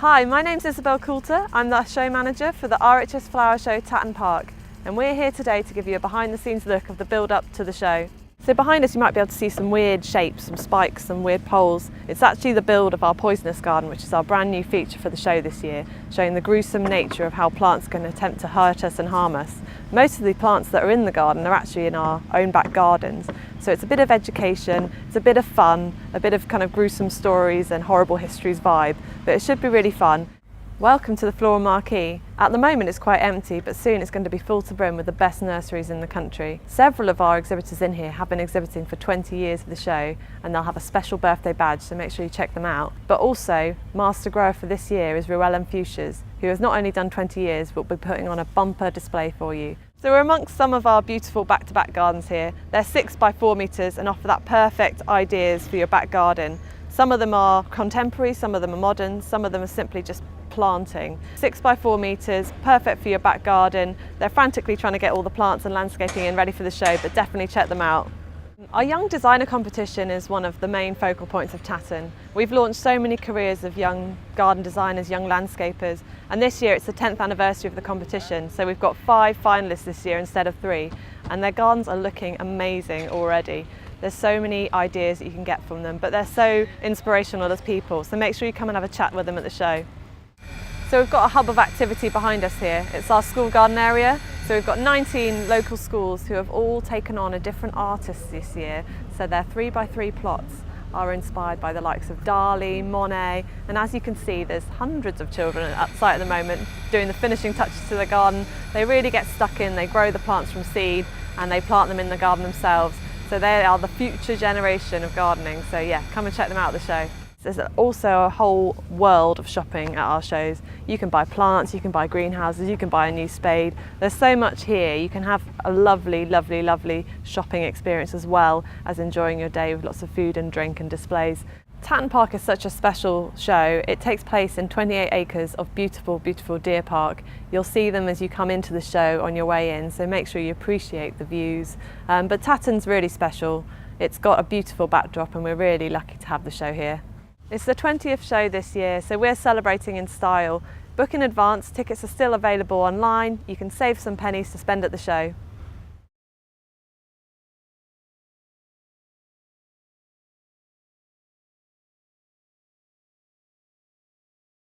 Hi, my name's Isobel Coulter. I'm the show manager for the RHS Flower Show Tatton Park, and we're here today to give you a behind the scenes look of the build up to the show. So behind us you might be able to see some weird shapes, some spikes, some weird poles. It's actually the build of our poisonous garden, which is our brand new feature for the show this year, showing the gruesome nature of how plants can attempt to hurt us and harm us. Most of the plants that are in the garden are actually in our own back gardens. So it's a bit of education, it's a bit of fun, a bit of kind of gruesome stories and horrible histories vibe, but it should be really fun. Welcome to the floral marquee. At the moment it's quite empty, but soon it's going to be full to brim with the best nurseries in the country. Several of our exhibitors in here have been exhibiting for 20 years of the show, and they'll have a special birthday badge, so make sure you check them out. But also, master grower for this year is Llewellyn Fuchsias, who has not only done 20 years, but will be putting on a bumper display for you. So we're amongst some of our beautiful back-to-back gardens here. They're 6 by 4 metres and offer that perfect ideas for your back garden. Some of them are contemporary, some of them are modern, some of them are simply just planting. 6 by 4 metres, perfect for your back garden. They're frantically trying to get all the plants and landscaping in ready for the show, but definitely check them out. Our Young Designer competition is one of the main focal points of Tatton. We've launched so many careers of young garden designers, young landscapers, and this year it's the 10th anniversary of the competition, so we've got 5 finalists this year instead of 3, and their gardens are looking amazing already. There's so many ideas that you can get from them, but they're so inspirational as people, so make sure you come and have a chat with them at the show. So we've got a hub of activity behind us here. It's our school garden area. So we've got 19 local schools who have all taken on a different artist this year. So their 3 by 3 plots are inspired by the likes of Dali, Monet, and as you can see there's hundreds of children at site at the moment doing the finishing touches to the garden. They really get stuck in, they grow the plants from seed and they plant them in the garden themselves. So they are the future generation of gardening. So yeah, come and check them out at the show. There's also a whole world of shopping at our shows. You can buy plants, you can buy greenhouses, you can buy a new spade. There's so much here. You can have a lovely, lovely, lovely shopping experience as well as enjoying your day with lots of food and drink and displays. Tatton Park is such a special show. It takes place in 28 acres of beautiful, beautiful deer park. You'll see them as you come into the show on your way in, so make sure you appreciate the views. But Tatton's really special. It's got a beautiful backdrop and we're really lucky to have the show here. It's the 20th show this year, so we're celebrating in style. Book in advance, tickets are still available online. You can save some pennies to spend at the show.